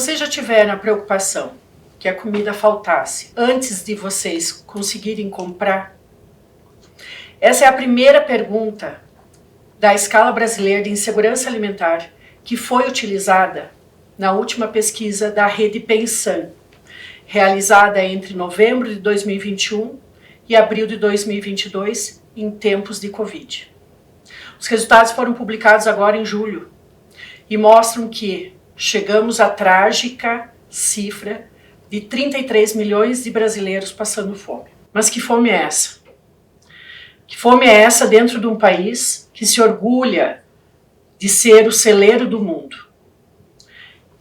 vocês já tiveram a preocupação que a comida faltasse antes de vocês conseguirem comprar? Essa é a primeira pergunta da escala brasileira de insegurança alimentar que foi utilizada na última pesquisa da rede Pensan, realizada entre novembro de 2021 e abril de 2022, em tempos de Covid. Os resultados foram publicados agora em julho e mostram que chegamos à trágica cifra de 33 milhões de brasileiros passando fome. Mas que fome é essa? Que fome é essa dentro de um país que se orgulha de ser o celeiro do mundo,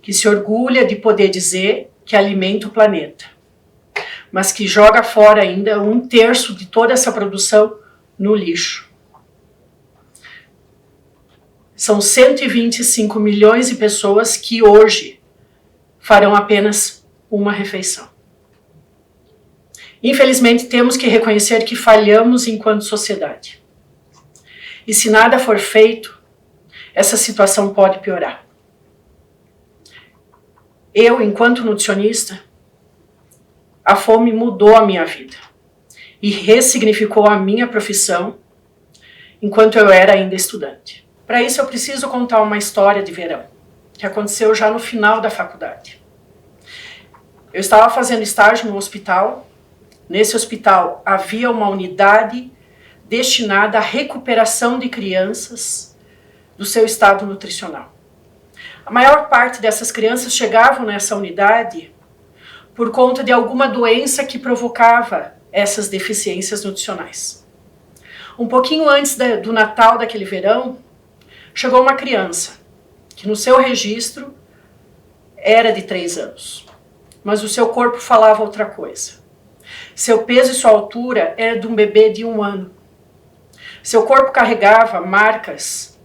que se orgulha de poder dizer que alimenta o planeta, mas que joga fora ainda 1/3 de toda essa produção no lixo. São 125 milhões de pessoas que hoje farão apenas uma refeição. Infelizmente, temos que reconhecer que falhamos enquanto sociedade. E se nada for feito, essa situação pode piorar. Eu, enquanto nutricionista, a fome mudou a minha vida e ressignificou a minha profissão enquanto eu era ainda estudante. Para isso, eu preciso contar uma história de verão, que aconteceu já no final da faculdade. Eu estava fazendo estágio no hospital. Nesse hospital havia uma unidade destinada à recuperação de crianças do seu estado nutricional. A maior parte dessas crianças chegavam nessa unidade por conta de alguma doença que provocava essas deficiências nutricionais. Um pouquinho antes do Natal daquele verão, chegou uma criança que no seu registro era de 3 anos, mas o seu corpo falava outra coisa. Seu peso e sua altura era de um bebê de 1 ano. Seu corpo carregava marcas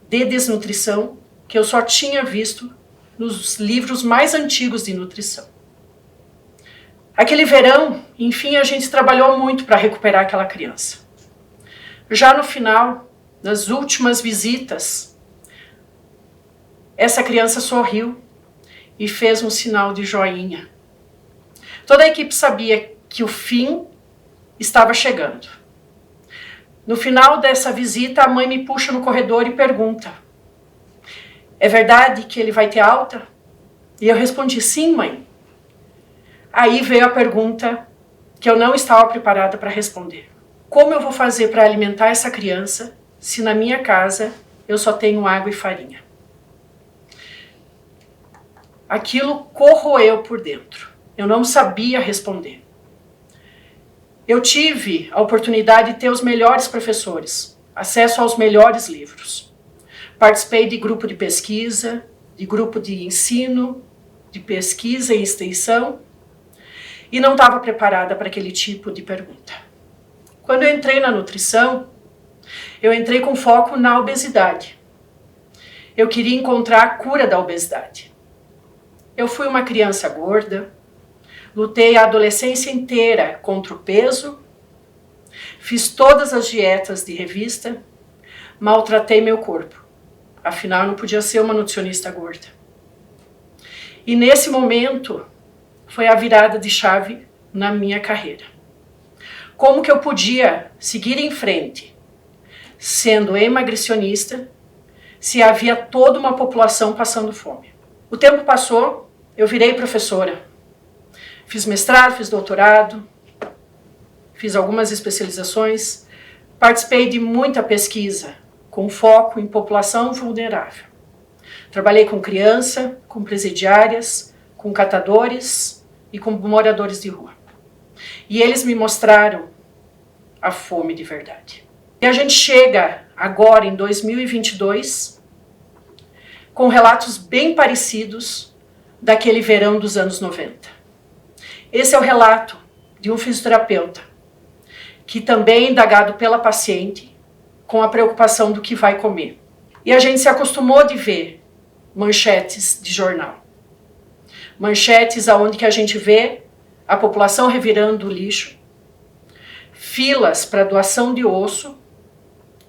de desnutrição que eu só tinha visto nos livros mais antigos de nutrição. Aquele verão, enfim, a gente trabalhou muito para recuperar aquela criança. Já no final, nas últimas visitas, essa criança sorriu e fez um sinal de joinha. Toda a equipe sabia que o fim estava chegando. No final dessa visita, a mãe me puxa no corredor e pergunta: é verdade que ele vai ter alta? E eu respondi: sim, mãe. Aí veio a pergunta que eu não estava preparada para responder. Como eu vou fazer para alimentar essa criança se na minha casa eu só tenho água e farinha? Aquilo corroeu por dentro. Eu não sabia responder. Eu tive a oportunidade de ter os melhores professores, acesso aos melhores livros. Participei de grupo de pesquisa, de grupo de ensino, de pesquisa e extensão, e não estava preparada para aquele tipo de pergunta. Quando eu entrei na nutrição, eu entrei com foco na obesidade. Eu queria encontrar a cura da obesidade. Eu fui uma criança gorda, lutei a adolescência inteira contra o peso, fiz todas as dietas de revista, maltratei meu corpo. Afinal, eu não podia ser uma nutricionista gorda. E nesse momento, foi a virada de chave na minha carreira. Como que eu podia seguir em frente, sendo emagrecionista, se havia toda uma população passando fome? O tempo passou, eu virei professora. Fiz mestrado, fiz doutorado, fiz algumas especializações, participei de muita pesquisa com foco em população vulnerável. Trabalhei com criança, com presidiárias, com catadores e com moradores de rua. E eles me mostraram a fome de verdade. E a gente chega agora em 2022 com relatos bem parecidos daquele verão dos anos 90. Esse é o relato de um fisioterapeuta que também é indagado pela paciente com a preocupação do que vai comer. E a gente se acostumou de ver manchetes de jornal. Manchetes onde que a gente vê a população revirando o lixo, filas para doação de osso,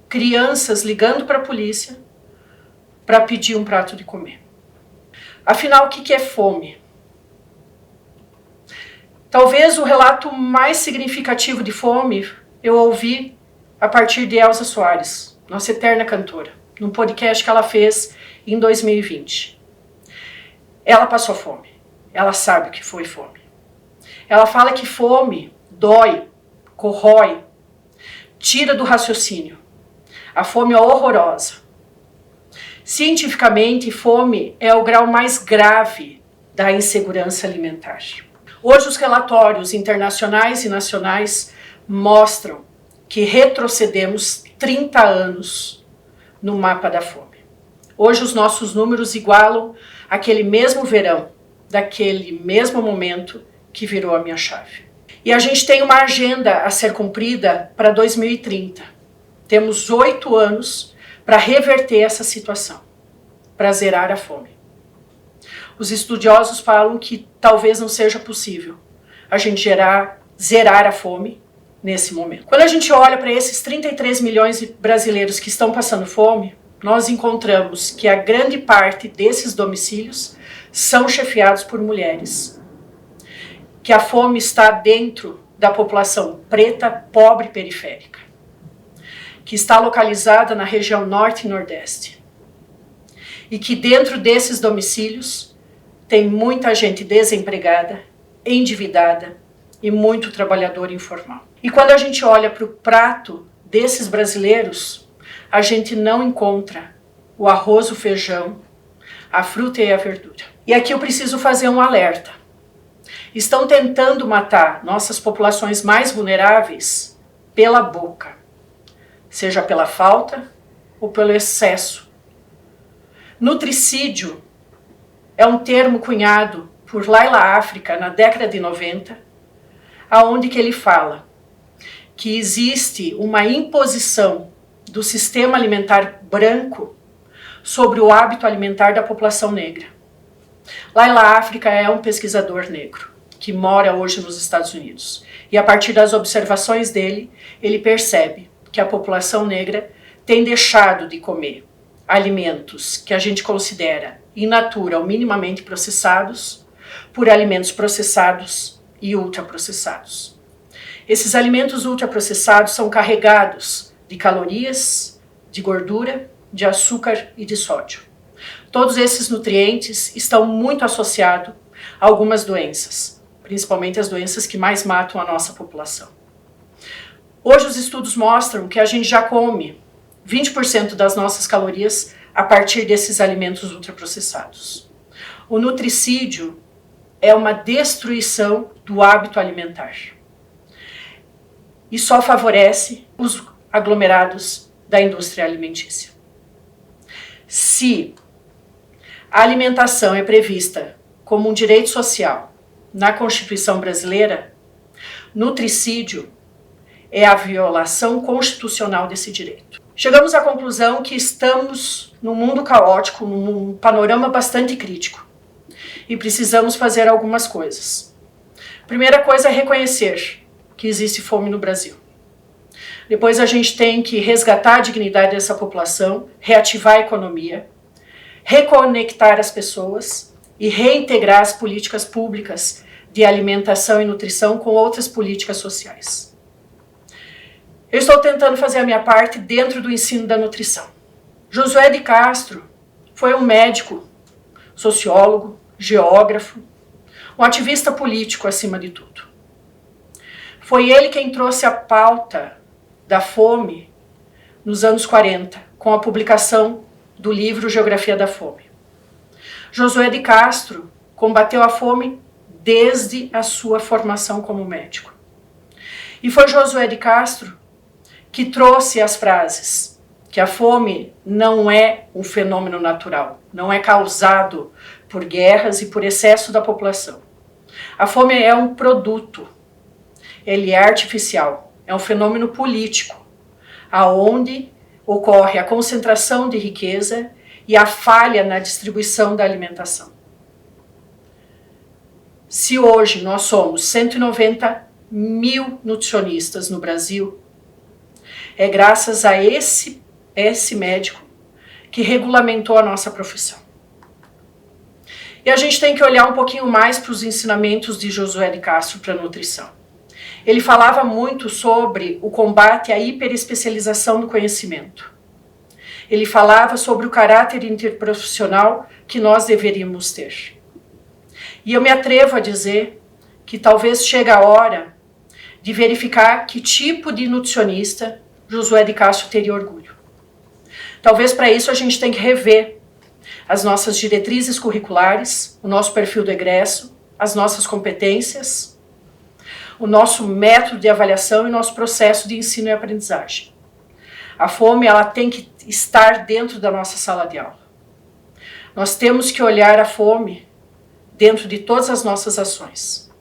crianças ligando para a polícia para pedir um prato de comer. Afinal, o que é fome? Talvez o relato mais significativo de fome eu ouvi a partir de Elza Soares, nossa eterna cantora, num podcast que ela fez em 2020. Ela passou fome, ela sabe o que foi fome. Ela fala que fome dói, corrói, tira do raciocínio. A fome é horrorosa. Cientificamente, fome é o grau mais grave da insegurança alimentar. Hoje, os relatórios internacionais e nacionais mostram que retrocedemos 30 anos no mapa da fome. Hoje, os nossos números igualam aquele mesmo verão, daquele mesmo momento que virou a minha chave. E a gente tem uma agenda a ser cumprida para 2030. Temos 8 anos para reverter essa situação, para zerar a fome. Os estudiosos falam que talvez não seja possível a gente zerar a fome nesse momento. Quando a gente olha para esses 33 milhões de brasileiros que estão passando fome, nós encontramos que a grande parte desses domicílios são chefiados por mulheres. Que a fome está dentro da população preta, pobre e periférica. Que está localizada na região norte e nordeste. E que dentro desses domicílios tem muita gente desempregada, endividada e muito trabalhador informal. E quando a gente olha para o prato desses brasileiros, a gente não encontra o arroz, o feijão, a fruta e a verdura. E aqui eu preciso fazer um alerta. Estão tentando matar nossas populações mais vulneráveis pela boca, seja pela falta ou pelo excesso. Nutricídio é um termo cunhado por Laila África na década de 90, aonde que ele fala que existe uma imposição do sistema alimentar branco sobre o hábito alimentar da população negra. Laila África é um pesquisador negro que mora hoje nos Estados Unidos. E a partir das observações dele, ele percebe que a população negra tem deixado de comer alimentos que a gente considera in natura ou minimamente processados por alimentos processados e ultraprocessados. Esses alimentos ultraprocessados são carregados de calorias, de gordura, de açúcar e de sódio. Todos esses nutrientes estão muito associados a algumas doenças, principalmente as doenças que mais matam a nossa população. Hoje os estudos mostram que a gente já come 20% das nossas calorias a partir desses alimentos ultraprocessados. O nutricídio é uma destruição do hábito alimentar e só favorece os aglomerados da indústria alimentícia. Se a alimentação é prevista como um direito social na Constituição brasileira, nutricídio é a violação constitucional desse direito. Chegamos à conclusão que estamos num mundo caótico, num panorama bastante crítico e precisamos fazer algumas coisas. Primeira coisa é reconhecer que existe fome no Brasil. Depois a gente tem que resgatar a dignidade dessa população, reativar a economia, reconectar as pessoas e reintegrar as políticas públicas de alimentação e nutrição com outras políticas sociais. Eu estou tentando fazer a minha parte dentro do ensino da nutrição. Josué de Castro foi um médico, sociólogo, geógrafo, um ativista político acima de tudo. Foi ele quem trouxe a pauta da fome nos anos 40, com a publicação do livro Geografia da Fome. Josué de Castro combateu a fome desde a sua formação como médico. E foi Josué de Castro que trouxe as frases que a fome não é um fenômeno natural, não é causado por guerras e por excesso da população. A fome é um produto, ele é artificial, é um fenômeno político, aonde ocorre a concentração de riqueza e a falha na distribuição da alimentação. Se hoje nós somos 190 mil nutricionistas no Brasil, é graças a esse médico que regulamentou a nossa profissão. E a gente tem que olhar um pouquinho mais para os ensinamentos de Josué de Castro para a nutrição. Ele falava muito sobre o combate à hiperespecialização do conhecimento. Ele falava sobre o caráter interprofissional que nós deveríamos ter. E eu me atrevo a dizer que talvez chegue a hora de verificar que tipo de nutricionista Josué de Castro teria orgulho. Talvez para isso a gente tenha que rever as nossas diretrizes curriculares, o nosso perfil do egresso, as nossas competências, o nosso método de avaliação e nosso processo de ensino e aprendizagem. A fome, ela tem que estar dentro da nossa sala de aula. Nós temos que olhar a fome dentro de todas as nossas ações.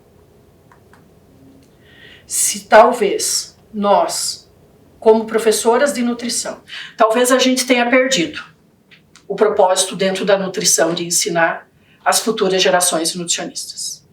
Se talvez nós, como professoras de nutrição, talvez a gente tenha perdido o propósito dentro da nutrição de ensinar as futuras gerações de nutricionistas.